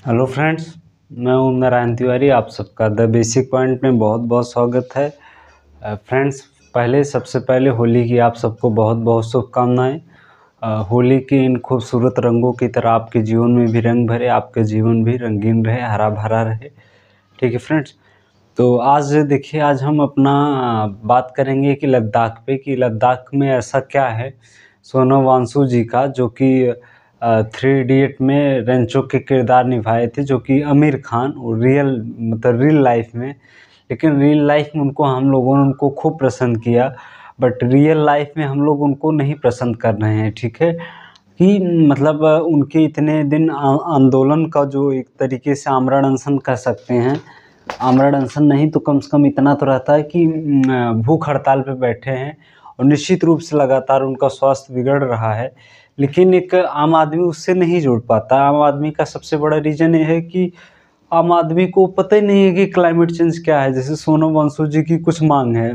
Hello friends, मैं हूं नारायण तिवारी। आप सबका द बेसिक पॉइंट में बहुत बहुत स्वागत है। फ्रेंड्स, सबसे पहले होली की आप सबको बहुत बहुत शुभकामनाएं। होली के इन खूबसूरत रंगों की तरह आपके जीवन में भी रंग भरे, आपके जीवन भी रंगीन रहे, हरा भरा रहे। ठीक है फ्रेंड्स, तो आज देखिए, आज हम अपना बात करेंगे कि लद्दाख पे, कि लद्दाख में ऐसा क्या है सोनम वांगचुक जी का, जो कि 3 इडियट में रेंचो के किरदार निभाए थे, जो कि आमिर खान और रियल लाइफ में। लेकिन रियल लाइफ में हम लोगों ने उनको खूब पसंद किया, बट रियल लाइफ में हम लोग उनको नहीं पसंद कर रहे हैं। ठीक है, कि मतलब उनके इतने दिन आंदोलन का, जो एक तरीके से आमरण अनशन कह सकते हैं, आमरण अनशन नहीं तो कम से कम इतना तो रहता है कि भूख हड़ताल पे बैठे हैं और निश्चित रूप से लगातार उनका स्वास्थ्य बिगड़ रहा है। लेकिन एक आम आदमी उससे नहीं जुड़ पाता। आम आदमी का सबसे बड़ा रीज़न ये है कि आम आदमी को पता ही नहीं है कि क्लाइमेट चेंज क्या है। जैसे सोनम वांगचुक जी की कुछ मांग है,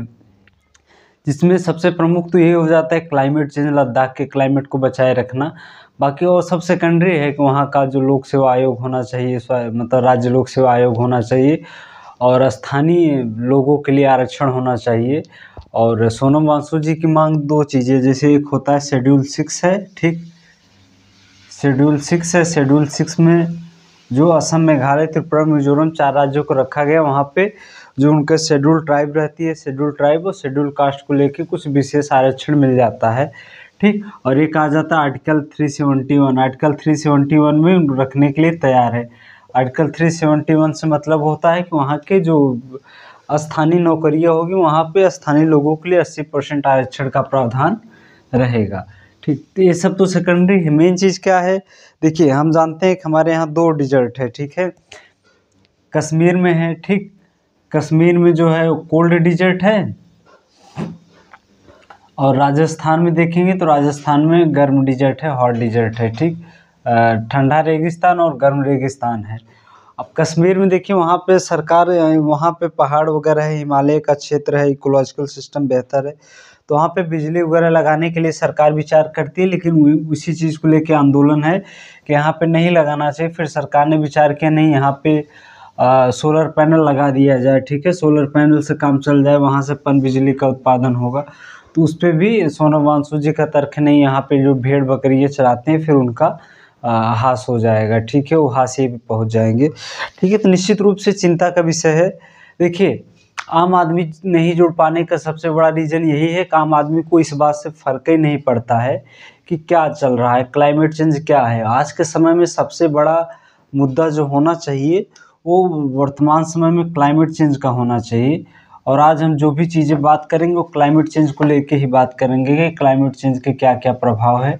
जिसमें सबसे प्रमुख तो ये हो जाता है क्लाइमेट चेंज, लद्दाख के क्लाइमेट को बचाए रखना। बाकी और सब सेकेंडरी है कि वहाँ का जो लोक सेवा आयोग होना चाहिए, मतलब राज्य लोक सेवा आयोग होना चाहिए, और स्थानीय लोगों के लिए आरक्षण होना चाहिए। और सोनम वांगचुक जी की मांग दो चीज़ें, जैसे एक होता है शेड्यूल 6 है, ठीक, शेड्यूल 6 में जो असम, मेघालय, त्रिपुरा, मिजोरम 4 राज्यों को रखा गया, वहाँ पे जो उनके शेड्यूल ट्राइब रहती है, शेड्यूल ट्राइब और शेड्यूल कास्ट को लेके कुछ विशेष आरक्षण मिल जाता है। ठीक, और एक आ जाता है आर्टिकल 371। आर्टिकल 371 में रखने के लिए तैयार है। आर्टिकल 371 से मतलब होता है कि वहाँ के जो स्थानीय नौकरियाँ होगी, वहाँ पे स्थानीय लोगों के लिए 80% आरक्षण का प्रावधान रहेगा। ठीक, तो ये सब तो सेकेंडरी है। मेन चीज़ क्या है, देखिए, हम जानते हैं कि हमारे यहाँ 2 डिजर्ट है। ठीक है, कश्मीर में है, ठीक, कश्मीर में जो है कोल्ड डिजर्ट है, और राजस्थान में देखेंगे तो राजस्थान में गर्म डिजर्ट है, हॉट डिजर्ट है। ठीक, ठंडा रेगिस्तान और गर्म रेगिस्तान है। अब कश्मीर में देखिए, वहाँ पे सरकार, वहाँ पे पहाड़ वगैरह है, हिमालय का क्षेत्र है, इकोलॉजिकल सिस्टम बेहतर है, तो वहाँ पे बिजली वगैरह लगाने के लिए सरकार विचार करती है। लेकिन उसी चीज़ को लेके आंदोलन है कि यहाँ पे नहीं लगाना चाहिए। फिर सरकार ने विचार किया, नहीं, यहाँ पे सोलर पैनल लगा दिया जाए। ठीक है, सोलर पैनल से काम चल जाए, वहाँ से पन बिजली का उत्पादन होगा। तो उस पर भी सोनम वांगचुक जी का तर्क नहीं, यहाँ पे जो भेड़ बकरियाँ चराते हैं, फिर उनका हास हो जाएगा। ठीक है, वो हाशिए पे पहुँच जाएंगे। ठीक है, तो निश्चित रूप से चिंता का विषय है। देखिए, आम आदमी नहीं जुड़ पाने का सबसे बड़ा रीज़न यही है कि आम आदमी को इस बात से फ़र्क ही नहीं पड़ता है कि क्या चल रहा है, क्लाइमेट चेंज क्या है। आज के समय में सबसे बड़ा मुद्दा जो होना चाहिए, वो वर्तमान समय में क्लाइमेट चेंज का होना चाहिए। और आज हम जो भी चीज़ें बात करेंगे, वो क्लाइमेट चेंज को लेके ही बात करेंगे कि क्लाइमेट चेंज के क्या क्या प्रभाव है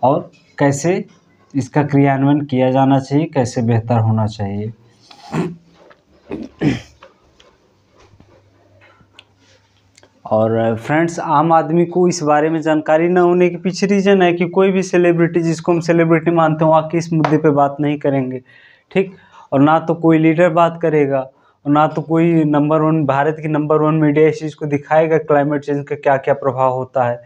और कैसे इसका क्रियान्वयन किया जाना चाहिए, कैसे बेहतर होना चाहिए। और फ्रेंड्स, आम आदमी को इस बारे में जानकारी न होने के पीछे रीज़न है कि कोई भी सेलिब्रिटी, जिसको हम सेलिब्रिटी मानते हैं, आके इस मुद्दे पे बात नहीं करेंगे। ठीक, और ना तो कोई लीडर बात करेगा, और ना तो कोई भारत की नंबर 1 मीडिया इस चीज़ को दिखाएगा क्लाइमेट चेंज का क्या क्या प्रभाव होता है।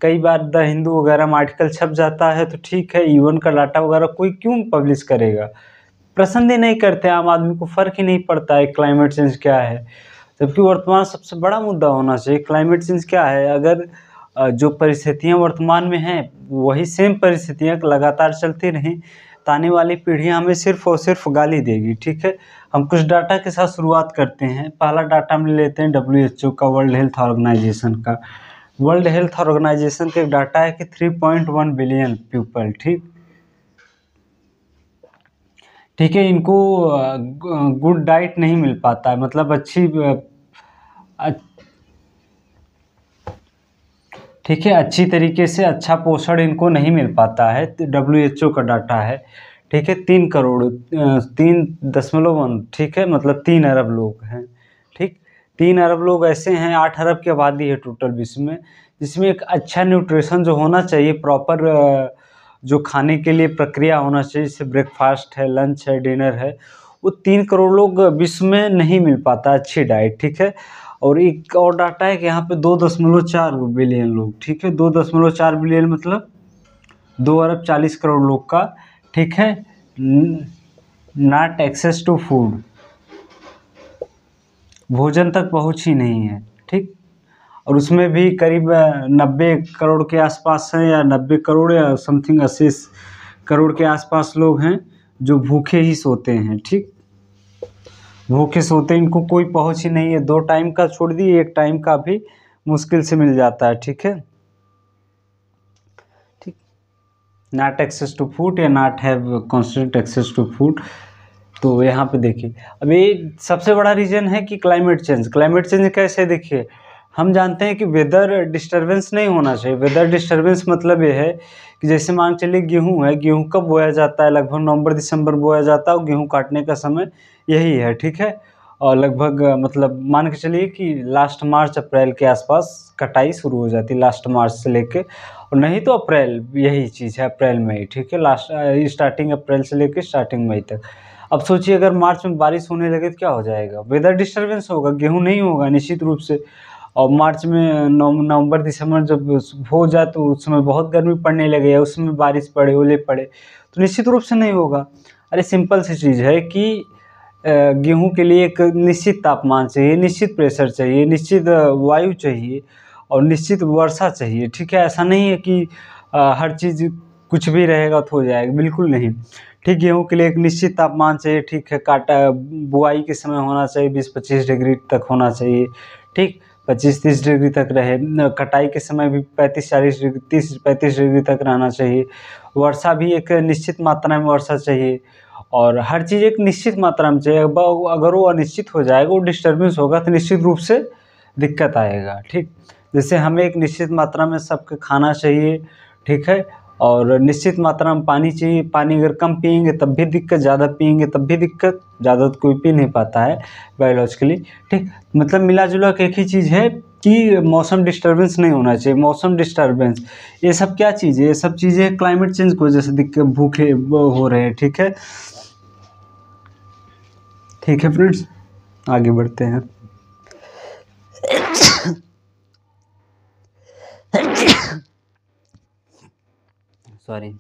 कई बार द हिंदू वगैरह में आर्टिकल छप जाता है, तो ठीक है, यूएन का डाटा वगैरह कोई क्यों पब्लिश करेगा। पसंद ही नहीं करते, आम आदमी को फ़र्क ही नहीं पड़ता है क्लाइमेट चेंज क्या है। जबकि वर्तमान सबसे बड़ा मुद्दा होना चाहिए क्लाइमेट चेंज क्या है। अगर जो परिस्थितियाँ वर्तमान में हैं, वही सेम परिस्थितियाँ लगातार चलती रहें, तो आने वाली पीढ़ियाँ हमें सिर्फ़ और सिर्फ गाली देगी। ठीक है, हम कुछ डाटा के साथ शुरुआत करते हैं। पहला डाटा हम ले लेते हैं WHO का, वर्ल्ड हेल्थ ऑर्गेनाइजेशन का। वर्ल्ड हेल्थ ऑर्गेनाइजेशन का एक डाटा है कि 3.1 बिलियन पीपल, ठीक है, इनको गुड डाइट नहीं मिल पाता है, मतलब ठीक है, अच्छी तरीके से अच्छा पोषण इनको नहीं मिल पाता है। WHO का डाटा है। ठीक है, 3 करोड़ 3.1, ठीक है, मतलब 3 अरब लोग हैं। ठीक, 3 अरब लोग ऐसे हैं, 8 अरब की आबादी है टोटल विश्व में, जिसमें एक अच्छा न्यूट्रिशन जो होना चाहिए, प्रॉपर जो खाने के लिए प्रक्रिया होना चाहिए, जैसे ब्रेकफास्ट है, लंच है, डिनर है, वो 3 करोड़ लोग विश्व में नहीं मिल पाता अच्छी डाइट। ठीक है, और एक और डाटा है कि यहाँ पे 2.4 बिलियन लोग, ठीक है, 2.4 बिलियन मतलब 2 अरब 40 करोड़ लोग का, ठीक है, नॉट एक्सेस टू फूड, भोजन तक पहुँच ही नहीं है, ठीक। और उसमें भी करीब 90 करोड़ के आसपास है, या 90 करोड़ या समथिंग 80 करोड़ के आसपास लोग हैं जो भूखे ही सोते हैं, ठीक। भूखे सोते हैं, इनको कोई पहुँच ही नहीं है, 2 टाइम का छोड़ दिए, 1 टाइम का भी मुश्किल से मिल जाता है, ठीक है। ठीक, नॉट एक्सेस टू फूड या not have constant access to food. तो यहाँ पे देखिए, अब ये सबसे बड़ा रीज़न है कि क्लाइमेट चेंज। क्लाइमेट चेंज कैसे, देखिए हम जानते हैं कि वेदर डिस्टर्बेंस नहीं होना चाहिए। वेदर डिस्टर्बेंस मतलब ये है कि जैसे मान चलिए गेहूँ है, गेहूँ कब बोया जाता है, लगभग नवंबर दिसंबर बोया जाता है, और गेहूँ काटने का समय यही है, ठीक है। और लगभग मतलब मान के चलिए कि लास्ट मार्च अप्रैल के आसपास कटाई शुरू हो जाती है, लास्ट मार्च से लेके, और नहीं तो अप्रैल, यही चीज़ है अप्रैल मई, ठीक है। लास्ट स्टार्टिंग अप्रैल से लेके स्टार्टिंग मई तक। अब सोचिए अगर मार्च में बारिश होने लगे तो क्या हो जाएगा, वेदर डिस्टर्बेंस होगा, गेहूँ नहीं होगा निश्चित रूप से। और मार्च में नवंबर दिसंबर जब हो जाए तो उस समय बहुत गर्मी पड़ने लगे, या उसमें बारिश पड़े, ओले पड़े, तो निश्चित रूप से नहीं होगा। अरे सिंपल सी चीज़ है कि गेहूँ के लिए एक निश्चित तापमान चाहिए, निश्चित प्रेशर चाहिए, निश्चित वायु चाहिए, और निश्चित वर्षा चाहिए, ठीक है। ऐसा नहीं है कि हर चीज़ कुछ भी रहेगा तो हो जाएगा, बिल्कुल नहीं। ठीक, गेहूँ के लिए एक निश्चित तापमान चाहिए, ठीक है। बुआई के समय होना चाहिए 20-25 डिग्री तक होना चाहिए, ठीक। 25-30 डिग्री तक रहे। कटाई के समय भी 35-40 डिग्री, 30-35 डिग्री तक रहना चाहिए। वर्षा भी एक निश्चित मात्रा में वर्षा चाहिए, और हर चीज़ एक निश्चित मात्रा में चाहिए। अगर वो अनिश्चित हो जाएगा, वो डिस्टर्बेंस होगा, तो निश्चित रूप से दिक्कत आएगा, ठीक। जैसे हमें एक निश्चित मात्रा में सबको खाना चाहिए, ठीक है, और निश्चित मात्रा में पानी चाहिए। पानी अगर कम पिएंगे तब भी दिक्कत, ज़्यादा पिएंगे तब भी दिक्कत, ज़्यादा तो कोई पी नहीं पाता है बायोलॉजिकली, ठीक। मतलब मिला जुला के एक ही चीज़ है कि मौसम डिस्टर्बेंस नहीं होना चाहिए। मौसम डिस्टर्बेंस, ये सब क्या चीज़ है, ये सब चीज़ें क्लाइमेट चेंज की वजह से दिक्कत, भूखे हो रहे हैं, ठीक है। ठीक है फ्रेंड्स, आगे बढ़ते हैं। सॉरी,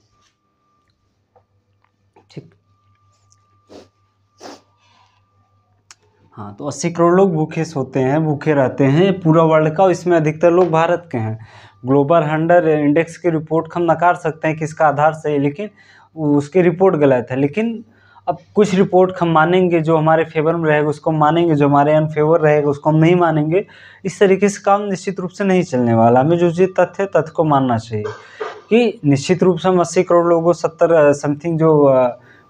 ठीक। हाँ, तो 80 करोड़ लोग भूखे सोते हैं, भूखे रहते हैं पूरा वर्ल्ड का, और इसमें अधिकतर लोग भारत के हैं। ग्लोबल हंगर इंडेक्स की रिपोर्ट हम नकार सकते हैं कि इसका आधार सही है, लेकिन उसकी रिपोर्ट गलत है। लेकिन अब कुछ रिपोर्ट हम मानेंगे, जो हमारे फेवर में रहेगा उसको हम मानेंगे, जो हमारे अनफेवर रहेगा उसको हम नहीं मानेंगे। इस तरीके से काम निश्चित रूप से नहीं चलने वाला। हमें जो चीज़ तथ्य को मानना चाहिए कि निश्चित रूप से हम 80 करोड़ लोगों, 70 समथिंग जो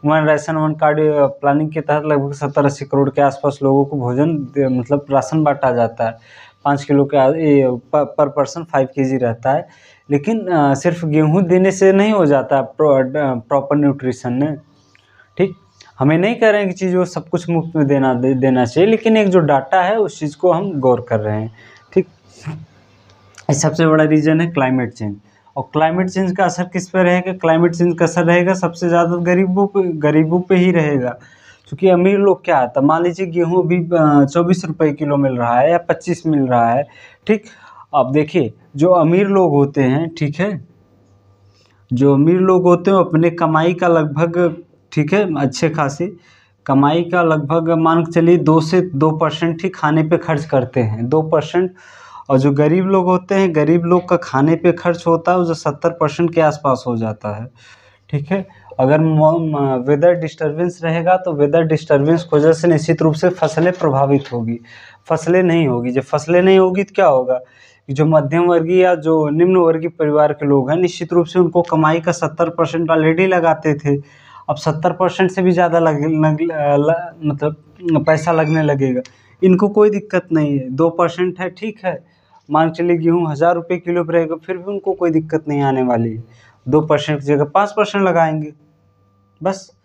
one ration one card planning के तहत लगभग 70-80 करोड़ के आसपास लोगों को भोजन मतलब राशन बांटा जाता है। 5 किलो के पर पर्सन 5 केजी रहता है। लेकिन सिर्फ गेहूँ देने से नहीं हो जाता प्रॉपर न्यूट्रिशन ने, ठीक। हमें नहीं कह रहे हैं कि चीज़ वो सब कुछ मुफ्त में देना चाहिए, लेकिन एक जो डाटा है उस चीज़ को हम गौर कर रहे हैं, ठीक। सबसे बड़ा रीज़न है क्लाइमेट चेंज। और क्लाइमेट चेंज का असर किस पे रहेगा, क्लाइमेट चेंज का असर रहेगा सबसे ज़्यादा गरीबों पे ही रहेगा। क्योंकि अमीर लोग क्या आता, मान लीजिए गेहूँ अभी 24 रुपये किलो मिल रहा है या 25 मिल रहा है, ठीक। अब देखिए जो अमीर लोग होते हैं, ठीक है, जो अमीर लोग होते हैं अपने कमाई का लगभग, ठीक है, अच्छे खासी कमाई का लगभग मान के चलिए 2 से 2% ही खाने पे खर्च करते हैं, 2%। और जो गरीब लोग होते हैं, गरीब लोग का खाने पे खर्च होता है जो 70% के आसपास हो जाता है, ठीक है। अगर वेदर डिस्टर्बेंस रहेगा तो वेदर डिस्टर्बेंस की वजह से निश्चित रूप से फसलें प्रभावित होगी, फसलें नहीं होगी। जब फसलें नहीं होगी तो क्या होगा कि जो मध्यम वर्गीय या जो निम्न वर्गीय परिवार के लोग हैं, निश्चित रूप से उनको कमाई का 70% ऑलरेडी लगाते थे, अब 70% से भी ज़्यादा मतलब पैसा लगने लगेगा। इनको कोई दिक्कत नहीं है, 2% है, ठीक है। मान चलिए गेहूँ 1000 रुपये किलो पर रहेगा, फिर भी उनको कोई दिक्कत नहीं आने वाली है। 2% की जगह 5% लगाएंगे बस।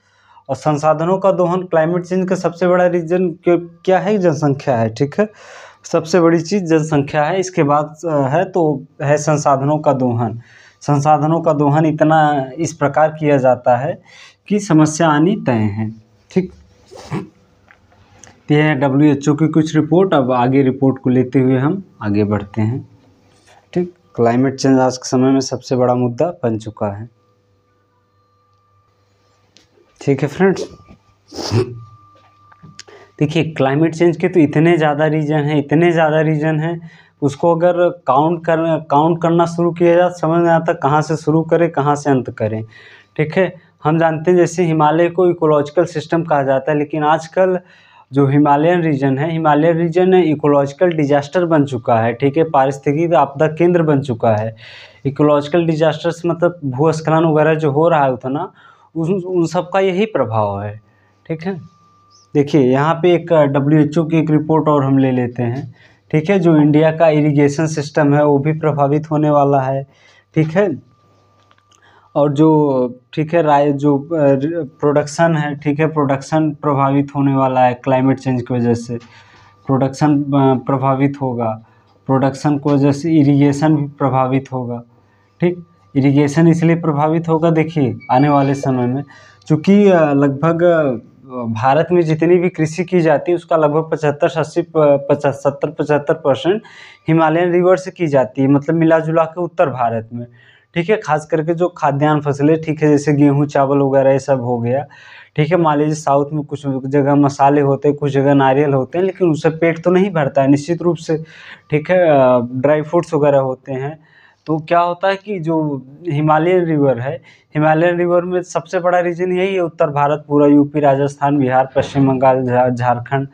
और संसाधनों का दोहन, क्लाइमेट चेंज का सबसे बड़ा रीजन क्या है, जनसंख्या है, ठीक है। सबसे बड़ी चीज़ जनसंख्या है, इसके बाद है तो है संसाधनों का दोहन। संसाधनों का दोहन इतना इस प्रकार किया जाता है कि समस्या आनी तय है, ठीक। ये है WHO की कुछ रिपोर्ट। अब आगे रिपोर्ट को लेते हुए हम आगे बढ़ते हैं, ठीक। क्लाइमेट चेंज आज के समय में सबसे बड़ा मुद्दा बन चुका है, ठीक है फ्रेंड्स। देखिए क्लाइमेट चेंज के तो इतने ज़्यादा रीज़न हैं, उसको अगर काउंट करना शुरू किया जाए समझ नहीं आता कहाँ से शुरू करें कहाँ से अंत करें। ठीक है, हम जानते हैं जैसे हिमालय को इकोलॉजिकल सिस्टम कहा जाता है, लेकिन आजकल जो हिमालयन रीजन इकोलॉजिकल डिजास्टर बन चुका है। ठीक है, पारिस्थितिकी आपदा केंद्र बन चुका है। इकोलॉजिकल डिजास्टर्स मतलब भूस्खलन वगैरह जो हो रहा है उतना, उन सब का यही प्रभाव है। ठीक है, देखिए यहाँ पे एक WHO की एक रिपोर्ट और हम ले लेते हैं। ठीक है, जो इंडिया का इरिगेशन सिस्टम है वो भी प्रभावित होने वाला है। ठीक है, और जो ठीक है जो प्रोडक्शन है, ठीक है, प्रोडक्शन प्रभावित होने वाला है क्लाइमेट चेंज की वजह से। प्रोडक्शन प्रभावित होगा, प्रोडक्शन की वजह से इरिगेशन भी प्रभावित होगा। ठीक, इरिगेशन इसलिए प्रभावित होगा, देखिए आने वाले समय में चूँकि लगभग भारत में जितनी भी कृषि की जाती है उसका लगभग 75% हिमालयन रिवर से की जाती है, मतलब मिला जुला के उत्तर भारत में। ठीक है, खास करके जो खाद्यान्न फसलें, ठीक है, जैसे गेहूँ चावल वगैरह ये सब हो गया। ठीक है, मान लीजिए साउथ में कुछ जगह मसाले होते हैं, कुछ जगह नारियल होते हैं, लेकिन उससे पेट तो नहीं भरता है निश्चित रूप से। ठीक है, ड्राई फ्रूट्स वगैरह होते हैं। तो क्या होता है कि जो हिमालयन रिवर में सबसे बड़ा रीजन यही है, उत्तर भारत पूरा यूपी, राजस्थान, बिहार, पश्चिम बंगाल, झारखंड।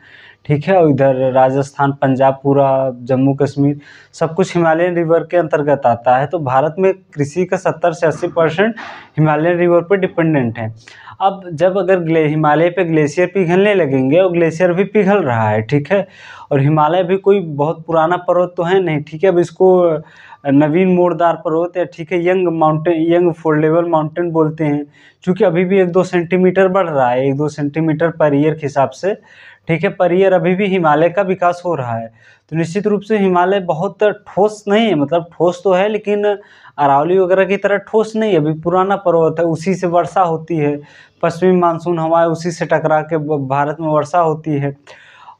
ठीक है, और इधर राजस्थान, पंजाब, पूरा जम्मू कश्मीर, सब कुछ हिमालयन रिवर के अंतर्गत आता है। तो भारत में कृषि का 70 से 80% हिमालयन रिवर पर डिपेंडेंट है। अब जब अगर हिमालय पे ग्लेशियर पिघलने लगेंगे, और ग्लेशियर भी पिघल रहा है, ठीक है, और हिमालय भी कोई बहुत पुराना पर्वत तो है नहीं। ठीक है, अब इसको नवीन मोड़दार पर्वत या ठीक है यंग फोल्डेबल माउंटेन बोलते हैं, क्योंकि अभी भी 1-2 सेंटीमीटर बढ़ रहा है, 1-2 सेंटीमीटर पर ईयर के हिसाब से। ठीक है, पर ईयर अभी भी हिमालय का विकास हो रहा है। तो निश्चित रूप से हिमालय बहुत ठोस नहीं है, मतलब ठोस तो है लेकिन अरावली वगैरह की तरह ठोस नहीं है, अभी पुराना पर्वत है, उसी से वर्षा होती है, पश्चिमी मानसून हवाएं उसी से टकरा के भारत में वर्षा होती है।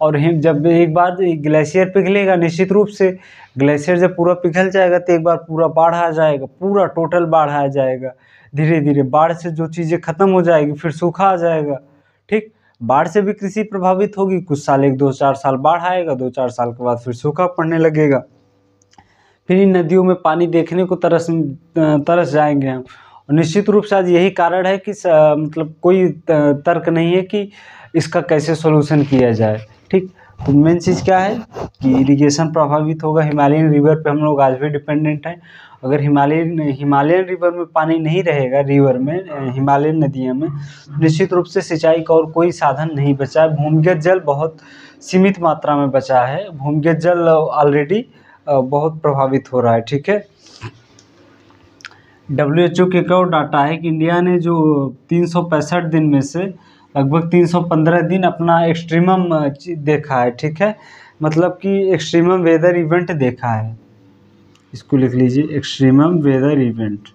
और जब एक बार ग्लेशियर पिघलेगा, निश्चित रूप से ग्लेशियर जब पूरा पिघल जाएगा तो एक बार पूरा बाढ़ आ जाएगा, पूरा टोटल बाढ़ आ जाएगा। धीरे धीरे बाढ़ से जो चीज़ें खत्म हो जाएगी, फिर सूखा आ जाएगा। ठीक, बाढ़ से भी कृषि प्रभावित होगी, कुछ साल 1-2-4 साल बाढ़ आएगा, 2-4 साल के बाद फिर सूखा पड़ने लगेगा। फिर इन नदियों में पानी देखने को तरस जाएंगे हम। और निश्चित रूप से आज यही कारण है कि मतलब कोई तर्क नहीं है कि इसका कैसे सॉल्यूशन किया जाए। ठीक, तो मेन चीज़ क्या है कि इरिगेशन प्रभावित होगा। हिमालयन रिवर पे हम लोग आज भी डिपेंडेंट हैं। अगर हिमालयन रिवर में पानी नहीं रहेगा, रिवर में हिमालयन नदियों में, निश्चित रूप से सिंचाई का और कोई साधन नहीं बचा है। भूमिगत जल बहुत सीमित मात्रा में बचा है, भूमिगत जल ऑलरेडी बहुत प्रभावित हो रहा है। ठीक है, WHO के एक और डाटा है कि इंडिया ने जो 365 दिन में से लगभग 315 दिन अपना एक्सट्रीमम देखा है। ठीक है, मतलब कि एक्सट्रीमम वेदर इवेंट देखा है, इसको लिख लीजिए, एक्सट्रीमम वेदर इवेंट।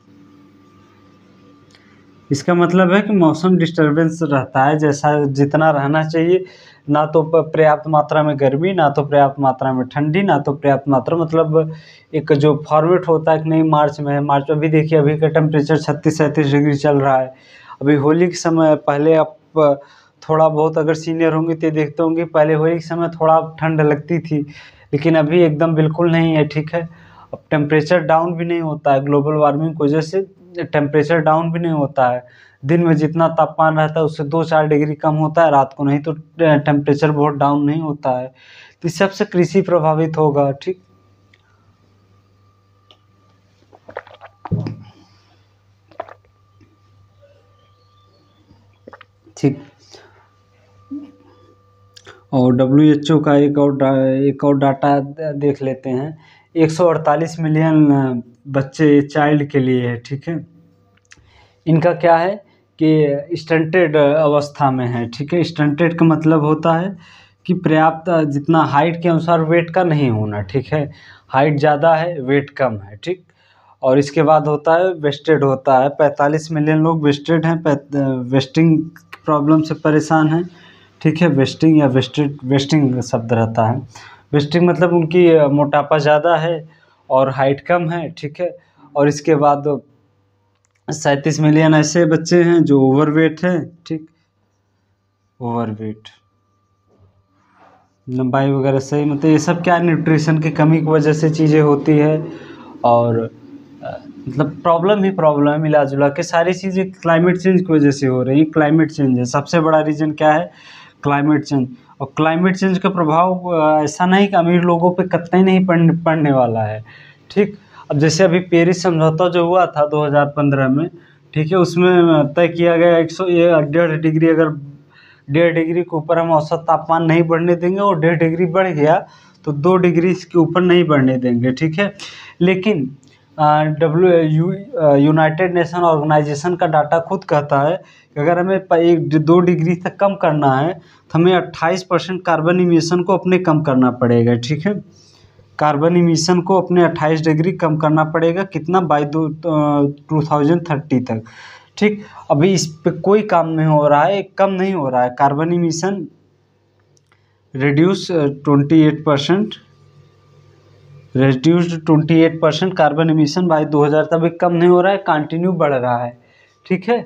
इसका मतलब है कि मौसम डिस्टर्बेंस रहता है, जैसा जितना रहना चाहिए, ना तो पर्याप्त मात्रा में गर्मी, ना तो पर्याप्त मात्रा में ठंडी, ना तो पर्याप्त मात्रा, मतलब एक जो फॉर्मेट होता है कि नहीं मार्च में है, मार्च में भी देखिए अभी का टेम्परेचर 36-37 डिग्री चल रहा है। अभी होली के समय, पहले आप थोड़ा बहुत अगर सीनियर होंगे तो देखते होंगे, पहले होली के समय थोड़ा ठंड लगती थी, लेकिन अभी एकदम बिल्कुल नहीं है। ठीक है, अब टेम्परेचर डाउन भी नहीं होता है, ग्लोबल वार्मिंग की वजह से टेम्परेचर डाउन भी नहीं होता है। दिन में जितना तापमान रहता है उससे 2-4 डिग्री कम होता है, रात को नहीं तो टेम्परेचर बहुत डाउन नहीं होता है। तो इस सबसे कृषि प्रभावित होगा। ठीक, ठीक, और WHO का एक और डाटा देख लेते हैं। 148 मिलियन बच्चे चाइल्ड के लिए है। ठीक है, इनका क्या है कि स्टंटेड अवस्था में है। ठीक है, स्टंटेड का मतलब होता है कि पर्याप्त जितना हाइट के अनुसार वेट का नहीं होना। ठीक है, हाइट ज़्यादा है, वेट कम है। ठीक, और इसके बाद होता है वेस्टेड होता है। 45 मिलियन लोग वेस्टेड हैं, वेस्टिंग प्रॉब्लम से परेशान हैं। ठीक है, वेस्टिंग या वेस्टिंग शब्द रहता है। वेस्टिंग मतलब उनकी मोटापा ज़्यादा है और हाइट कम है। ठीक है, और इसके बाद 37 मिलियन ऐसे बच्चे हैं जो ओवरवेट हैं। ठीक, ओवरवेट, लंबाई वगैरह सही, मतलब ये सब क्या न्यूट्रिशन की कमी की वजह से चीज़ें होती है। और मतलब प्रॉब्लम ही प्रॉब्लम है, मिला जुला के सारी चीज़ें क्लाइमेट चेंज की वजह से हो रही है। क्लाइमेट चेंज है सबसे बड़ा रीज़न, क्या है? Climate change. और क्लाइमेट चेंज का प्रभाव ऐसा नहीं कि अमीर लोगों पे कतई नहीं पड़ने वाला है, ठीक। अब जैसे अभी पेरिस समझौता जो हुआ था 2015 में, ठीक है, उसमें तय किया गया 1.5 डिग्री, अगर 1.5 डिग्री के ऊपर हम औसत तापमान नहीं बढ़ने देंगे, और 1.5 डिग्री बढ़ गया तो 2 डिग्री इसके ऊपर नहीं बढ़ने देंगे, ठीक है। लेकिन यूनाइटेड नेशन ऑर्गेनाइजेशन का डाटा खुद कहता है कि अगर हमें 2 डिग्री तक कम करना है तो हमें 28% कार्बन इमिशन को अपने कम करना पड़ेगा, ठीक है। कार्बन इमिशन को अपने 28 डिग्री कम करना पड़ेगा, कितना? बाई 2030 तक, ठीक। अभी इस पे कोई काम नहीं हो रहा है, कम नहीं हो रहा है carbon emission. Reduce 28%, reduced 28% carbon emission by 2000 तक, अभी कम नहीं हो रहा है, कंटिन्यू बढ़ रहा है, ठीक है।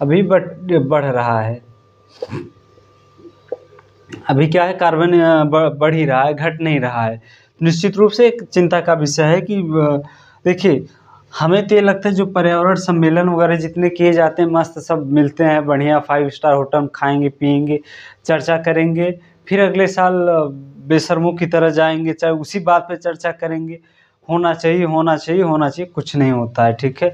अभी बढ़ रहा है। अभी क्या है, कार्बन बढ़ ही रहा है, घट नहीं रहा है। निश्चित रूप से एक चिंता का विषय है कि देखिए, हमें तो ये लगता है जो पर्यावरण सम्मेलन वगैरह जितने किए जाते हैं, मस्त सब मिलते हैं, बढ़िया 5 स्टार होटल में खाएंगे पिएंगे, चर्चा करेंगे, फिर अगले साल बेशर्मों की तरह जाएंगे, चाहे उसी बात पे चर्चा करेंगे, होना चाहिए होना चाहिए होना चाहिए, कुछ नहीं होता है, ठीक है।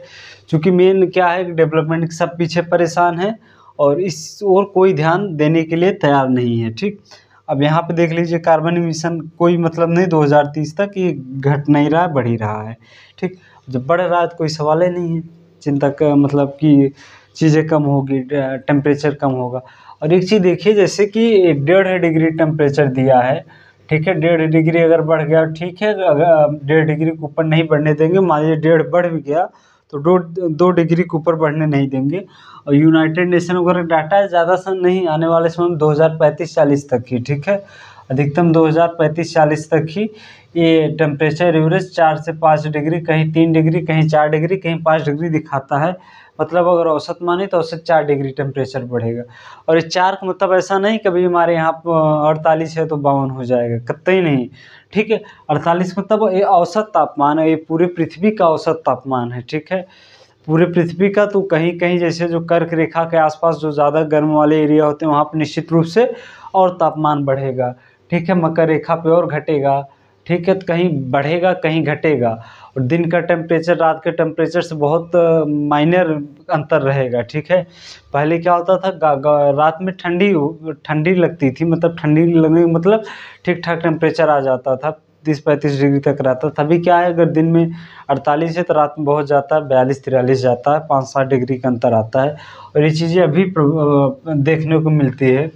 क्योंकि मेन क्या है, डेवलपमेंट सब पीछे परेशान है और इस ओर कोई ध्यान देने के लिए तैयार नहीं है, ठीक। अब यहाँ पे देख लीजिए, कार्बन इमिशन कोई मतलब नहीं 2030 तक, ये घट नहीं रहा है, बढ़ ही रहा है, ठीक। जब बढ़ रहा है तो कोई सवाल ही नहीं है चिंता का, मतलब कि चीज़ें कम होगी, टेम्परेचर कम होगा। और एक चीज़ देखिए, जैसे कि 1.5 डिग्री टेम्परेचर दिया है, ठीक है, 1.5 डिग्री अगर बढ़ गया, ठीक है, अगर 1.5 डिग्री के ऊपर नहीं बढ़ने देंगे, मान लीजिए 1.5 बढ़ भी गया तो 2 डिग्री के ऊपर बढ़ने नहीं देंगे। और यूनाइटेड नेशन वगैरह डाटा है, ज़्यादा सा नहीं, आने वाले समय में 2035-40 तक ही, ठीक है, अधिकतम 2035-40 तक ही ये टेम्परेचर एवरेज 4 से 5 डिग्री, कहीं 3 डिग्री, कहीं 4 डिग्री, कहीं 5 डिग्री दिखाता है। मतलब अगर औसत माने तो औसत 4 डिग्री टेम्परेचर बढ़ेगा। और ये 4 का मतलब ऐसा नहीं कभी हमारे यहाँ 48 है तो 52 हो जाएगा, कतई नहीं, ठीक है। 48 मतलब ये औसत तापमान है, ये पूरी पृथ्वी का औसत तापमान है, ठीक है। पूरे पृथ्वी का तो कहीं कहीं जैसे जो कर्क रेखा के आसपास जो ज़्यादा गर्म वाले एरिया होते हैं वहाँ पर निश्चित रूप से और तापमान बढ़ेगा, ठीक है। मकर रेखा पे और घटेगा, ठीक है, तो कहीं बढ़ेगा कहीं घटेगा। और दिन का टेम्परेचर रात के टेम्परेचर से बहुत माइनर अंतर रहेगा, ठीक है। पहले क्या होता था, रात में ठंडी लगती थी, मतलब ठंडी लगने मतलब ठीक ठाक टेम्परेचर आ जाता था, 30-35 डिग्री तक रहता था। अभी क्या है, अगर दिन में 48 है तो रात में बहुत जाता है, 42-43 जाता है, 5-7 डिग्री का अंतर आता है। और ये चीज़ें अभी देखने को मिलती है,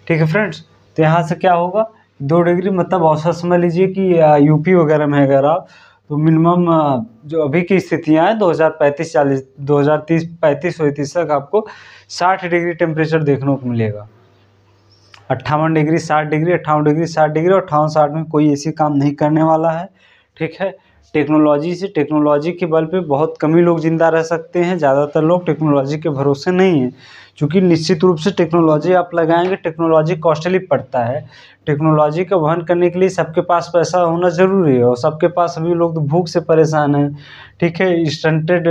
ठीक है फ्रेंड्स। तो यहाँ से क्या होगा, 2 डिग्री मतलब औसत समझ लीजिए कि यूपी वगैरह में अगर आप तो मिनिमम जो अभी की स्थितियाँ हैं 2035-40, 2030-35 तक आपको 60 डिग्री टेम्परेचर देखने को मिलेगा। 58 डिग्री 60 डिग्री, 58 डिग्री 60 डिग्री, और 58-60 में कोई ऐसी काम नहीं करने वाला है, ठीक है। टेक्नोलॉजी के बल पे बहुत कम ही लोग जिंदा रह सकते हैं, ज़्यादातर लोग टेक्नोलॉजी के भरोसे नहीं हैं। क्योंकि निश्चित रूप से टेक्नोलॉजी आप लगाएंगे, टेक्नोलॉजी कॉस्टली पड़ता है। टेक्नोलॉजी का वहन करने के लिए सबके पास पैसा होना ज़रूरी है, और सबके पास सभी लोग तो भूख से परेशान हैं, ठीक है, स्टंटेड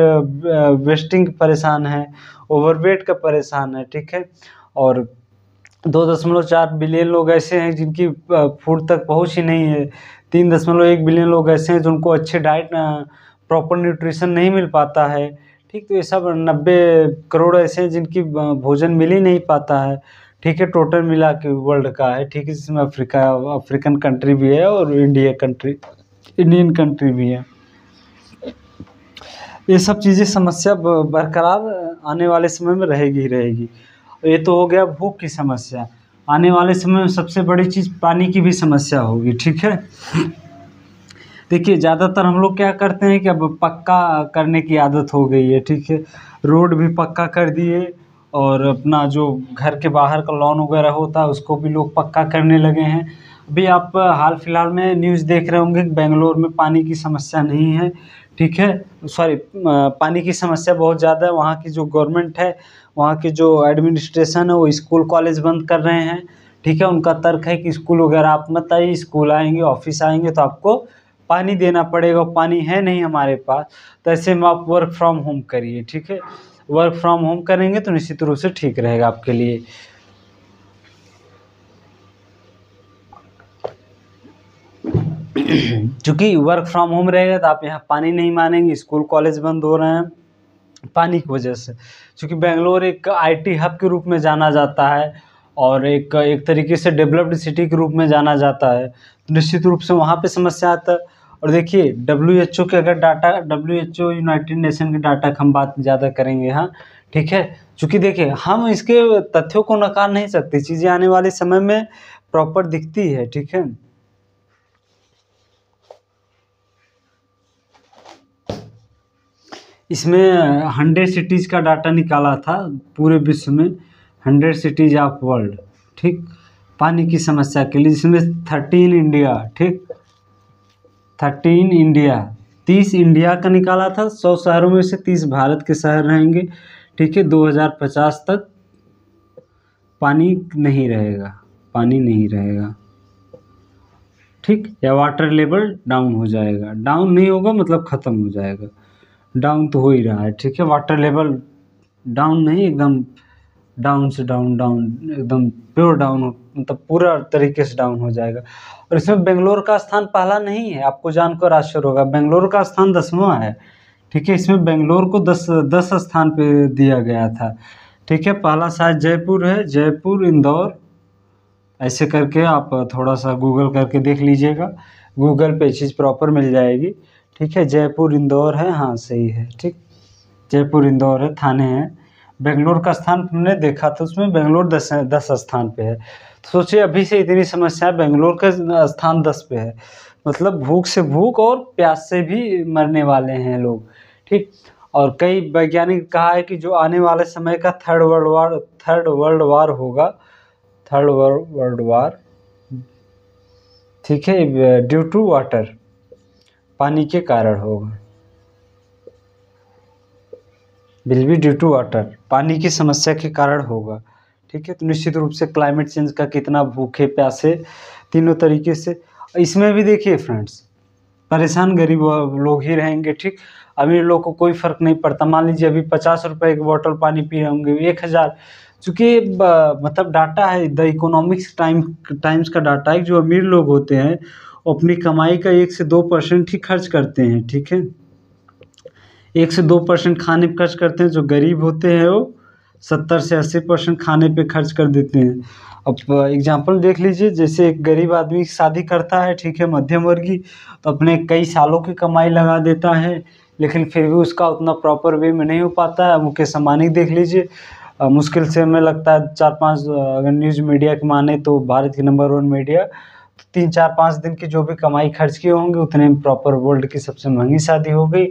वेस्टिंग परेशान है, ओवरवेट का परेशान है, ठीक है। और 2.4 बिलियन लोग ऐसे हैं जिनकी फूड तक पहुंच ही नहीं है। 3.1 बिलियन लोग ऐसे हैं जिनको अच्छे डाइट प्रॉपर न्यूट्रिशन नहीं मिल पाता है, ठीक। तो ये सब 90 करोड़ ऐसे हैं जिनकी भोजन मिल ही नहीं पाता है, ठीक है, टोटल मिला के वर्ल्ड का है, ठीक है, जिसमें अफ्रीकन कंट्री भी है और इंडियन कंट्री भी है। ये सब चीज़ें समस्या बरकरार आने वाले समय में रहेगी ही रहेगी। ये तो हो गया भूख की समस्या। आने वाले समय में सबसे बड़ी चीज़ पानी की भी समस्या होगी, ठीक है। देखिए, ज़्यादातर हम लोग क्या करते हैं कि अब पक्का करने की आदत हो गई है, ठीक है, रोड भी पक्का कर दिए, और अपना जो घर के बाहर का लॉन वगैरह होता है उसको भी लोग पक्का करने लगे हैं। अभी आप हाल फिलहाल में न्यूज़ देख रहे होंगे कि बेंगलोर में पानी की समस्या नहीं है, ठीक है, सॉरी, पानी की समस्या बहुत ज़्यादा है। वहाँ की जो गवर्नमेंट है वहाँ के जो एडमिनिस्ट्रेशन है वो स्कूल कॉलेज बंद कर रहे हैं, ठीक है। उनका तर्क है कि स्कूल वगैरह आप मत आइए, स्कूल आएंगे ऑफिस आएंगे तो आपको पानी देना पड़ेगा, पानी है नहीं हमारे पास, तो ऐसे में आप वर्क फ्रॉम होम करिए, ठीक है। वर्क फ्रॉम होम करेंगे तो निश्चित रूप से ठीक रहेगा आपके लिए। क्योंकि वर्क फ्रॉम होम रहेगा तो आप यहाँ पानी नहीं मानेंगे, स्कूल कॉलेज बंद हो रहे हैं पानी की वजह से। क्योंकि बेंगलोर एक आईटी हब के रूप में जाना जाता है और एक तरीके से डेवलप्ड सिटी के रूप में जाना जाता है, तो निश्चित रूप से वहाँ पे समस्या आता है। और देखिए WHO के अगर डाटा, WHO यूनाइटेड नेशन के डाटा की हम बात ज़्यादा करेंगे, हाँ ठीक है। क्योंकि देखिए हम इसके तथ्यों को नकार नहीं सकते, चीज़ें आने वाले समय में प्रॉपर दिखती है, ठीक है। इसमें 100 सिटीज़ का डाटा निकाला था पूरे विश्व में, 100 सिटीज़ ऑफ वर्ल्ड, ठीक, पानी की समस्या के लिए, जिसमें 13 इंडिया, ठीक, 13 इंडिया, 30 इंडिया का निकाला था। 100 शहरों में से 30 भारत के शहर रहेंगे, ठीक है। 2050 तक पानी नहीं रहेगा, पानी नहीं रहेगा, ठीक, या वाटर लेवल डाउन हो जाएगा। डाउन नहीं होगा मतलब ख़त्म हो जाएगा, डाउन तो हो ही रहा है, ठीक है। वाटर लेवल डाउन नहीं, एकदम डाउन से डाउन, एकदम प्योर डाउन, मतलब पूरा तरीके से डाउन हो जाएगा। और इसमें बेंगलोर का स्थान पहला नहीं है, आपको जानकर आश्चर्य होगा, बेंगलोर का स्थान 10वां है, ठीक है। इसमें बेंगलोर को 10 स्थान पे दिया गया था, ठीक है। पहला शायद जयपुर है, जयपुर, इंदौर, ऐसे करके आप थोड़ा सा गूगल करके देख लीजिएगा, गूगल पे चीज़ प्रॉपर मिल जाएगी, ठीक है। जयपुर, इंदौर है, हाँ सही है, ठीक, जयपुर, इंदौर है, थाने हैं। बेंगलोर का स्थान हमने देखा था, उसमें बेंगलोर 10 स्थान पे है। तो सोचिए अभी से इतनी समस्या, बेंगलोर का स्थान 10 पे है, मतलब भूख से भूख और प्यास से भी मरने वाले हैं लोग, ठीक। और कई वैज्ञानिक कहा है कि जो आने वाले समय का थर्ड वर्ल्ड वार होगा, थर्ड वर्ल्ड वार, ठीक है, ड्यू टू वाटर, पानी के कारण होगा, will be due to water, पानी की समस्या के कारण होगा, ठीक है। तो निश्चित रूप से क्लाइमेट चेंज का कितना भूखे प्यासे तीनों तरीके से, इसमें भी देखिए फ्रेंड्स, परेशान गरीब लोग ही रहेंगे, ठीक। अमीर लोग को कोई फ़र्क नहीं पड़ता, मान लीजिए अभी 50 रुपये की बोतल पानी पी रहे होंगे, 1000, चूँकि मतलब डाटा है, द इकोनॉमिक्स टाइम्स का डाटा है, जो अमीर लोग होते हैं वो अपनी कमाई का 1 से 2% ही खर्च करते हैं, ठीक है। 1 से 2% खाने पे खर्च करते हैं, जो गरीब होते हैं वो 70 से 80% खाने पे खर्च कर देते हैं। अब एग्जांपल देख लीजिए, जैसे एक गरीब आदमी शादी करता है, ठीक है, मध्यम वर्गीय, तो अपने कई सालों की कमाई लगा देता है, लेकिन फिर भी उसका उतना प्रॉपर वे में नहीं हो पाता है। मुकेश अंबानी देख लीजिए, मुश्किल से हमें लगता है 4-5, अगर न्यूज़ मीडिया की माने तो भारत की नंबर 1 मीडिया, तो 3-4-5 दिन की जो भी कमाई खर्च किए होंगे उतने में प्रॉपर वर्ल्ड की सबसे महंगी शादी हो गई।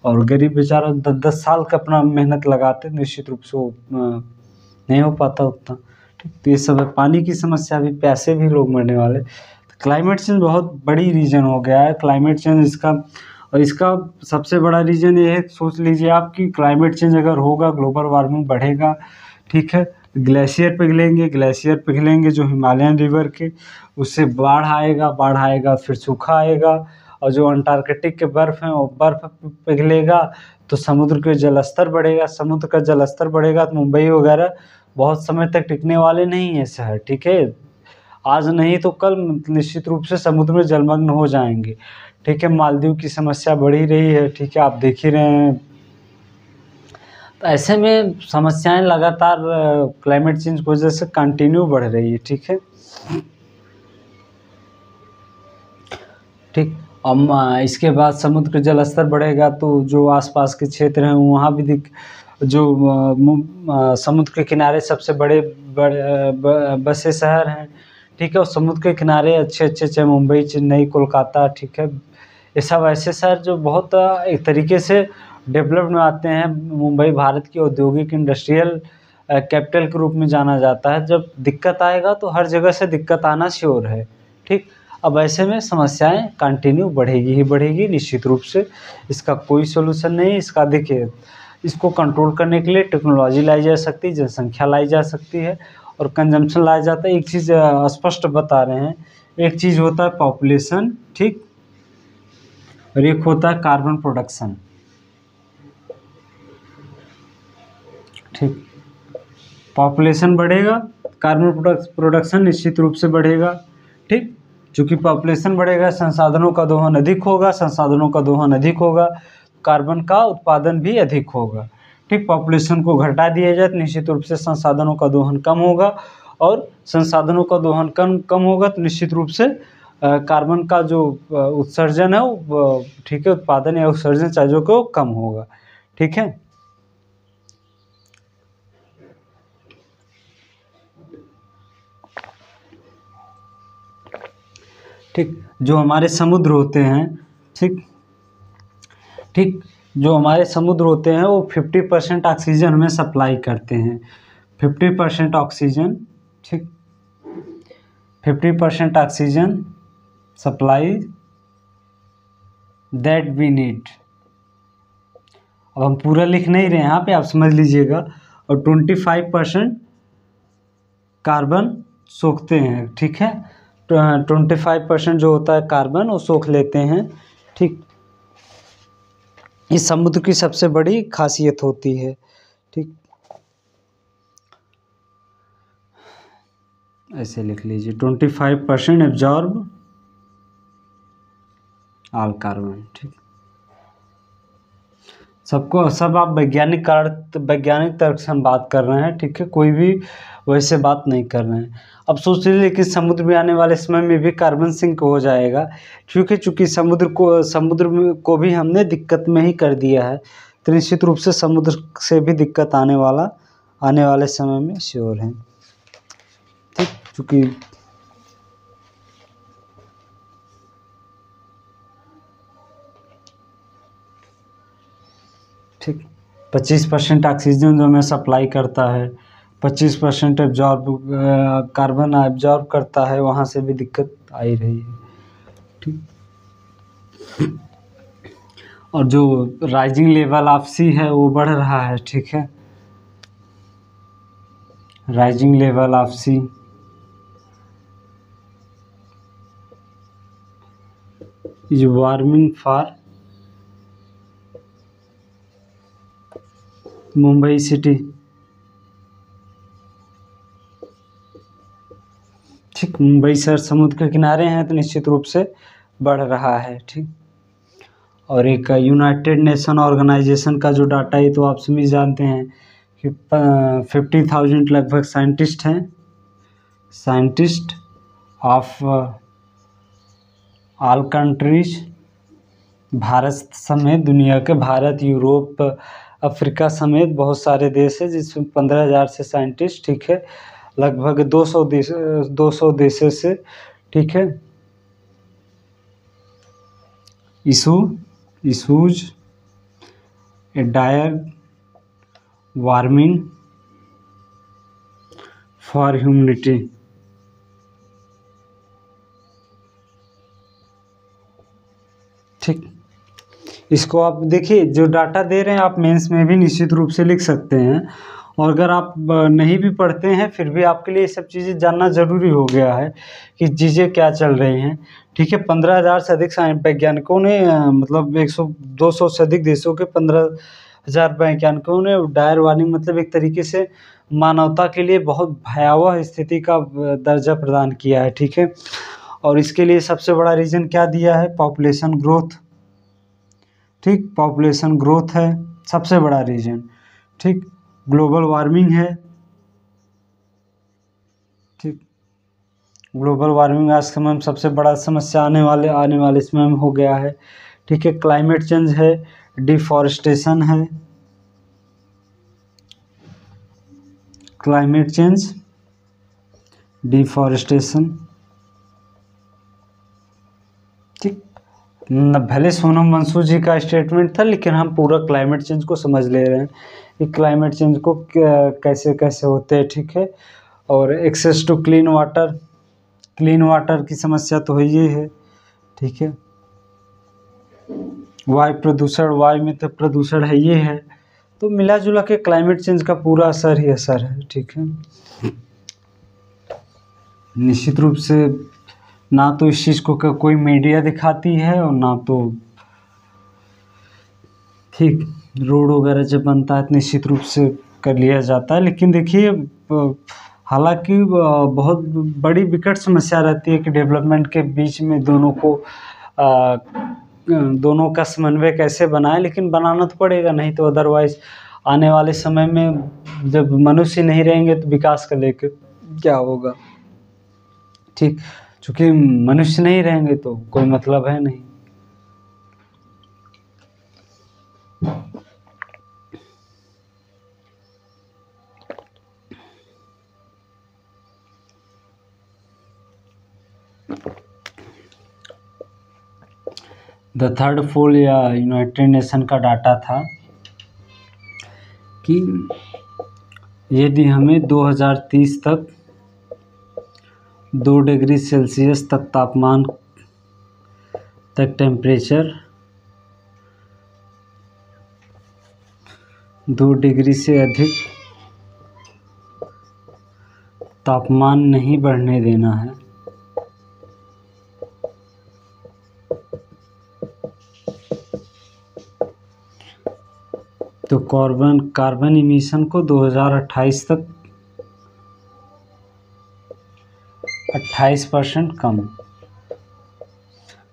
और गरीब बेचारा 10-10 साल का अपना मेहनत लगाते, निश्चित रूप से वो नहीं हो पाता उतना, ठीक। तो ये सब है, पानी की समस्या भी, प्यासे भी लोग मरने वाले। तो क्लाइमेट चेंज बहुत बड़ी रीज़न हो गया है, क्लाइमेट चेंज इसका, और इसका सबसे बड़ा रीज़न ये है, सोच लीजिए आप कि क्लाइमेट चेंज अगर होगा, ग्लोबल वार्मिंग बढ़ेगा, ठीक है, ग्लेशियर पिघलेंगे जो हिमालयन रिवर के, उससे बाढ़ आएगा, फिर सूखा आएगा, और जो अंटार्कटिक के बर्फ़ हैं वो बर्फ़ पिघलेगा, तो समुद्र का जलस्तर बढ़ेगा, तो मुंबई वगैरह बहुत समय तक टिकने वाले नहीं हैं शहर, ठीक है। आज नहीं तो कल निश्चित रूप से समुद्र में जलमग्न हो जाएंगे, ठीक है। मालदीव की समस्या बढ़ ही रही है, ठीक है, आप देख ही रहे हैं। तो ऐसे में समस्याएं लगातार क्लाइमेट चेंज की वजह से कंटिन्यू बढ़ रही है, ठीक है, ठीक। इसके बाद समुद्र का जल स्तर बढ़ेगा तो जो आसपास के क्षेत्र हैं वहाँ भी समुद्र के किनारे सबसे बड़े बसे शहर हैं, ठीक है। और समुद्र के किनारे अच्छे चाहे मुंबई, चेन्नई, कोलकाता, ठीक है, ये सब ऐसे शहर जो बहुत एक तरीके से डेवलप्ड में आते हैं। मुंबई भारत की औद्योगिक इंडस्ट्रियल कैपिटल के रूप में जाना जाता है। जब दिक्कत आएगा तो हर जगह से दिक्कत आना श्योर है, ठीक। अब ऐसे में समस्याएं कंटिन्यू बढ़ेगी ही बढ़ेगी, निश्चित रूप से इसका कोई सोल्यूशन नहीं। इसका देखिए, इसको कंट्रोल करने के लिए टेक्नोलॉजी लाई जा सकती है, जनसंख्या लाई जा सकती है और कंजम्पशन लाया जाता है। एक चीज़ स्पष्ट बता रहे हैं, एक चीज़ होता है पॉपुलेशन, ठीक, और एक होता है कार्बन प्रोडक्शन, ठीक। पॉपुलेशन बढ़ेगा, कार्बन प्रोडक्शन निश्चित रूप से बढ़ेगा, ठीक। चूँकि पॉपुलेशन बढ़ेगा, संसाधनों का दोहन अधिक होगा, संसाधनों का दोहन अधिक होगा, कार्बन का उत्पादन भी अधिक होगा, ठीक। पॉपुलेशन को घटा दिया जाए तो निश्चित रूप से संसाधनों का दोहन कम होगा, और संसाधनों का दोहन कम होगा तो निश्चित रूप से कार्बन का जो उत्सर्जन है वो, ठीक है, उत्पादन या उत्सर्जन चाहे को कम होगा, ठीक है। ठीक, जो हमारे समुद्र होते हैं, ठीक, जो हमारे समुद्र होते हैं वो 50% ऑक्सीजन हमें सप्लाई करते हैं, 50% ऑक्सीजन, ठीक, 50% oxygen supply that we need. अब हम पूरा लिख नहीं रहे हैं यहाँ पे, आप समझ लीजिएगा। और 25% कार्बन सोखते हैं, ठीक है, 25% जो होता है कार्बन वो सोख लेते हैं, ठीक। इस समुद्र की सबसे बड़ी खासियत होती है, ठीक। ऐसे लिख लीजिए, 25% एब्जॉर्ब ऑल कार्बन, ठीक। सब आप वैज्ञानिक तर्क से हम बात कर रहे हैं, ठीक है, कोई भी वैसे बात नहीं कर रहे हैं। अब सोच लीजिए कि समुद्र में आने वाले समय में भी कार्बन सिंक हो जाएगा, क्योंकि चूँकि समुद्र को भी हमने दिक्कत में ही कर दिया है, तो निश्चित रूप से समुद्र से भी दिक्कत आने वाले समय में श्योर है, ठीक। चूँकि ठीक, 25% ऑक्सीजन जो हमें सप्लाई करता है, 25% कार्बन एब्जॉर्ब करता है, वहाँ से भी दिक्कत आ ही रही है, ठीक। और जो राइजिंग लेवल ऑफ सी है वो बढ़ रहा है, ठीक है, rising level of sea is warming for Mumbai city, ठीक। मुंबई शहर समुद्र के किनारे हैं तो निश्चित रूप से बढ़ रहा है, ठीक। और एक यूनाइटेड नेशन ऑर्गेनाइजेशन का जो डाटा है तो आप सभी जानते हैं कि 50,000 लगभग साइंटिस्ट हैं, scientist of all countries, Bharat समेत दुनिया के, भारत, यूरोप, अफ्रीका समेत बहुत सारे देश हैं, जिसमें 15,000 से साइंटिस्ट, ठीक है, लगभग 200 देशों से, ठीक है, issues a dire warming for humanity, ठीक। इसको आप देखिए, जो डाटा दे रहे हैं आप मेंस में भी निश्चित रूप से लिख सकते हैं, और अगर आप नहीं भी पढ़ते हैं फिर भी आपके लिए ये सब चीज़ें जानना ज़रूरी हो गया है कि चीज़ें क्या चल रही हैं, ठीक है। 15,000 से अधिक वैज्ञानिकों ने मतलब 200 से अधिक देशों के 15,000 वैज्ञानिकों ने डायर वार्निंग, मतलब एक तरीके से मानवता के लिए बहुत भयावह स्थिति का दर्जा प्रदान किया है, ठीक है। और इसके लिए सबसे बड़ा रीज़न क्या दिया है? पॉपुलेशन ग्रोथ, ठीक, पॉपुलेशन ग्रोथ है सबसे बड़ा रीजन, ठीक। ग्लोबल वार्मिंग है, ठीक, ग्लोबल वार्मिंग आज के समय में सबसे बड़ा समस्या आने वाले समय में हो गया है, ठीक है। क्लाइमेट चेंज है, डिफॉरेस्टेशन है, क्लाइमेट चेंज, डिफॉरेस्टेशन, ठीक। भले सोनम वंशु जी का स्टेटमेंट था, लेकिन हम पूरा क्लाइमेट चेंज को समझ ले रहे हैं कि क्लाइमेट चेंज को कैसे कैसे होते हैं, ठीक है। और एक्सेस टू क्लीन वाटर की समस्या तो ये है, ठीक है। वायु प्रदूषण, वायु में तो प्रदूषण है, ये है, तो मिला जुला के क्लाइमेट चेंज का पूरा असर ही असर है, ठीक है। निश्चित रूप से ना तो इस चीज़ को कोई मीडिया दिखाती है और ना तो ठीक रोड वगैरह जब बनता है तो निश्चित रूप से कर लिया जाता है। लेकिन देखिए हालांकि बहुत बड़ी विकट समस्या रहती है कि डेवलपमेंट के बीच में दोनों का समन्वय कैसे बनाएं, लेकिन बनाना तो पड़ेगा, नहीं तो अदरवाइज आने वाले समय में जब मनुष्य नहीं रहेंगे तो विकास का लेकर क्या होगा, ठीक। चूँकि मनुष्य नहीं रहेंगे तो कोई मतलब है नहीं। द थर्ड पोल या यूनाइटेड नेशन का डाटा था कि यदि हमें 2030 तक 2 डिग्री सेल्सियस तक तापमान तक टेम्परेचर 2 डिग्री से अधिक तापमान नहीं बढ़ने देना है, तो कार्बन इमिशन को 2028 तक 28% कम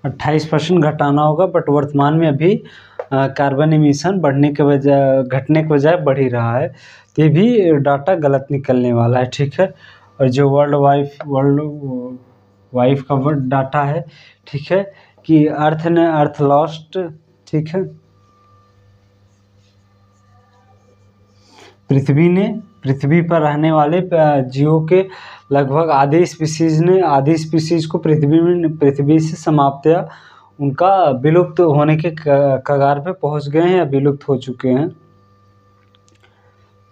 28% घटाना होगा। बट वर्तमान में अभी कार्बन इमिशन घटने के बजाय बढ़ ही रहा है, तो ये भी डाटा गलत निकलने वाला है, ठीक है। और जो वर्ल्ड वाइफ का डाटा है, ठीक है, कि अर्थ लॉस्ट, ठीक है, पृथ्वी पर रहने वाले जीवों के लगभग आधे स्पीसीज को पृथ्वी से समाप्त या उनका विलुप्त होने के कगार पे पहुंच गए हैं या विलुप्त हो चुके हैं,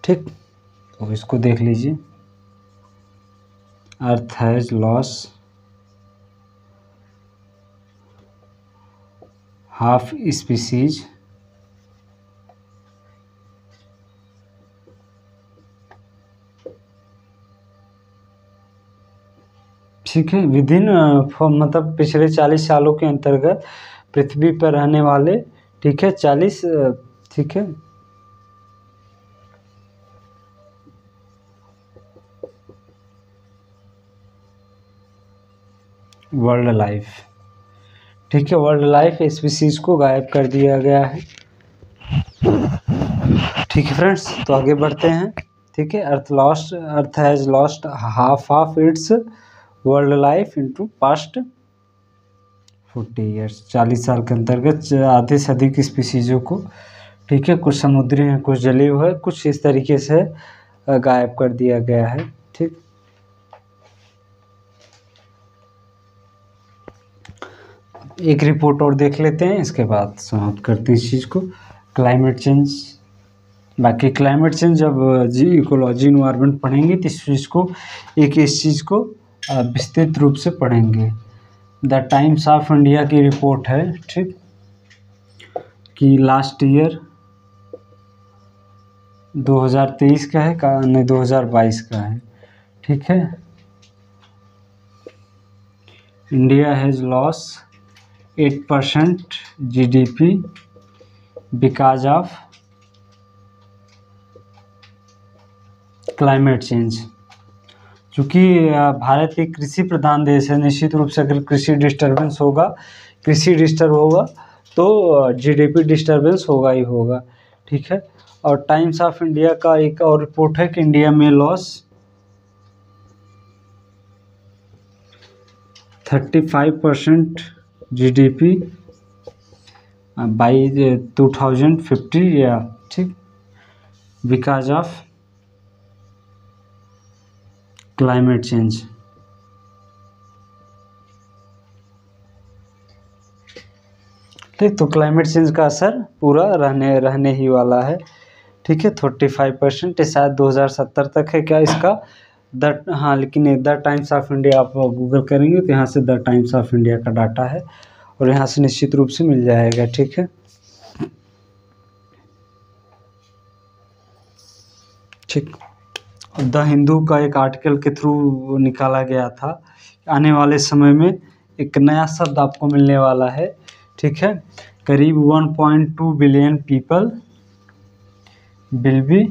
ठीक। तो इसको देख लीजिए, earth has loss half species ठीक है विदिन मतलब पिछले 40 सालों के अंतर्गत पृथ्वी पर रहने वाले, ठीक है, 40, ठीक है, वर्ल्ड लाइफ, ठीक है, वर्ल्ड लाइफ स्पीसीज को गायब कर दिया गया है, ठीक है फ्रेंड्स। तो आगे बढ़ते हैं, ठीक है। Earth has lost half it's world life into past 40 years, 40 साल के अंतर्गत आधे से अधिक स्पीसीजों को, ठीक है, कुछ समुद्री हैं, कुछ जलीय हुए, कुछ इस तरीके से गायब कर दिया गया है, ठीक। एक रिपोर्ट और देख लेते हैं, इसके बाद समाप्त करते हैं इस चीज़ को। क्लाइमेट चेंज, बाकी क्लाइमेट चेंज जब इकोलॉजी इन्वायरमेंट पढ़ेंगे तो इस चीज़ को विस्तृत रूप से पढ़ेंगे। द टाइम्स ऑफ इंडिया की रिपोर्ट है, ठीक, कि लास्ट ईयर 2023 का है नहीं 2022 का है, ठीक है। India has loss 8% GDP because of climate change. चूँकि भारत एक कृषि प्रधान देश है, निश्चित रूप से अगर कृषि डिस्टर्ब होगा तो GDP डिस्टर्बेंस होगा ही होगा, ठीक है। और टाइम्स ऑफ इंडिया का एक और रिपोर्ट है कि इंडिया में लॉस 35% GDP बाई 2050 या, ठीक, बिकॉज ऑफ क्लाइमेट चेंज, ठीक। तो क्लाइमेट चेंज का असर पूरा रहने ही वाला है, ठीक है। 35% शायद 2070 तक है क्या इसका, हाँ, लेकिन द टाइम्स ऑफ इंडिया आप गूगल करेंगे तो यहाँ से द टाइम्स ऑफ इंडिया का डाटा है और यहाँ से निश्चित रूप से मिल जाएगा, ठीक है। ठीक। द हिंदू का एक आर्टिकल के थ्रू निकाला गया था, आने वाले समय में एक नया शब्द आपको मिलने वाला है, ठीक है। करीब 1.2 billion people will be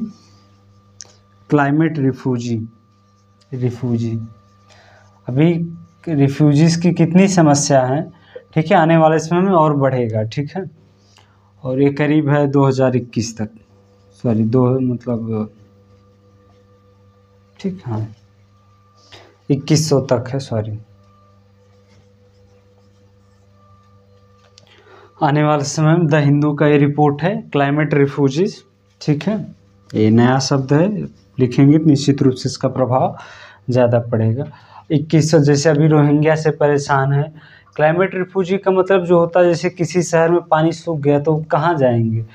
climate refugee. अभी रिफ्यूजीज की कितनी समस्या है, ठीक है, आने वाले समय में और बढ़ेगा, ठीक है। और ये करीब है 2021 तक, सॉरी ठीक, हाँ 2100 तक है, सॉरी। आने वाले समय में द हिंदू का ये रिपोर्ट है, क्लाइमेट रिफ्यूजीज, ठीक है। ये नया शब्द है, लिखेंगे तो निश्चित रूप से इसका प्रभाव ज़्यादा पड़ेगा। 2100, जैसे अभी रोहिंग्या से परेशान है, क्लाइमेट रिफ्यूजी का मतलब जो होता है जैसे किसी शहर में पानी सूख गया तो कहाँ जाएंगे,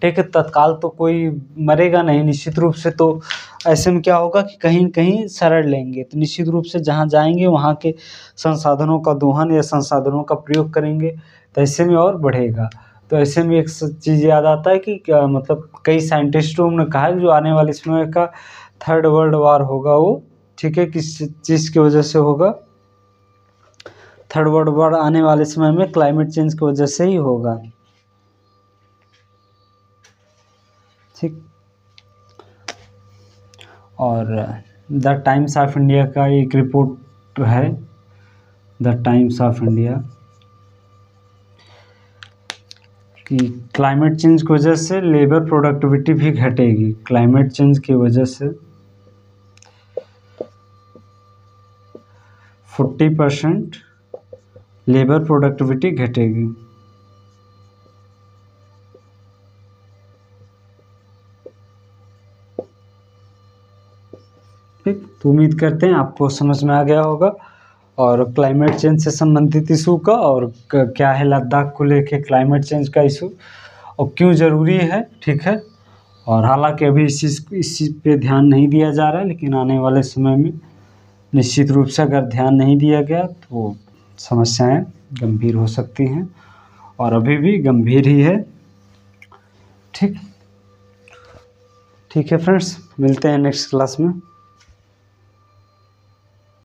ठीक है। तत्काल तो कोई मरेगा नहीं निश्चित रूप से, तो ऐसे में क्या होगा कि कहीं कहीं शरण लेंगे, तो निश्चित रूप से जहाँ जाएंगे वहाँ के संसाधनों का दोहन या संसाधनों का प्रयोग करेंगे, तो ऐसे में और बढ़ेगा। तो ऐसे में एक चीज़ याद आता है कि क्या मतलब कई साइंटिस्टों ने कहा है जो आने वाले समय का थर्ड वर्ल्ड वार होगा वो, ठीक है, किस चीज़ की वजह से होगा, थर्ड वर्ल्ड वार आने वाले समय में क्लाइमेट चेंज की वजह से ही होगा, ठीक। और द टाइम्स ऑफ इंडिया का एक रिपोर्ट है, द टाइम्स ऑफ इंडिया, कि क्लाइमेट चेंज की वजह से लेबर प्रोडक्टिविटी भी घटेगी। क्लाइमेट चेंज की वजह से 40% लेबर प्रोडक्टिविटी घटेगी, ठीक। तो उम्मीद करते हैं आपको समझ में आ गया होगा, और क्लाइमेट चेंज से संबंधित इशू का, और क्या है लद्दाख को लेके क्लाइमेट चेंज का इशू और क्यों ज़रूरी है, ठीक है। और हालांकि अभी इस चीज़ पे ध्यान नहीं दिया जा रहा है, लेकिन आने वाले समय में निश्चित रूप से अगर ध्यान नहीं दिया गया तो समस्याएं गंभीर हो सकती हैं, और अभी भी गंभीर ही है, ठीक। ठीक है फ्रेंड्स, मिलते हैं नेक्स्ट क्लास में।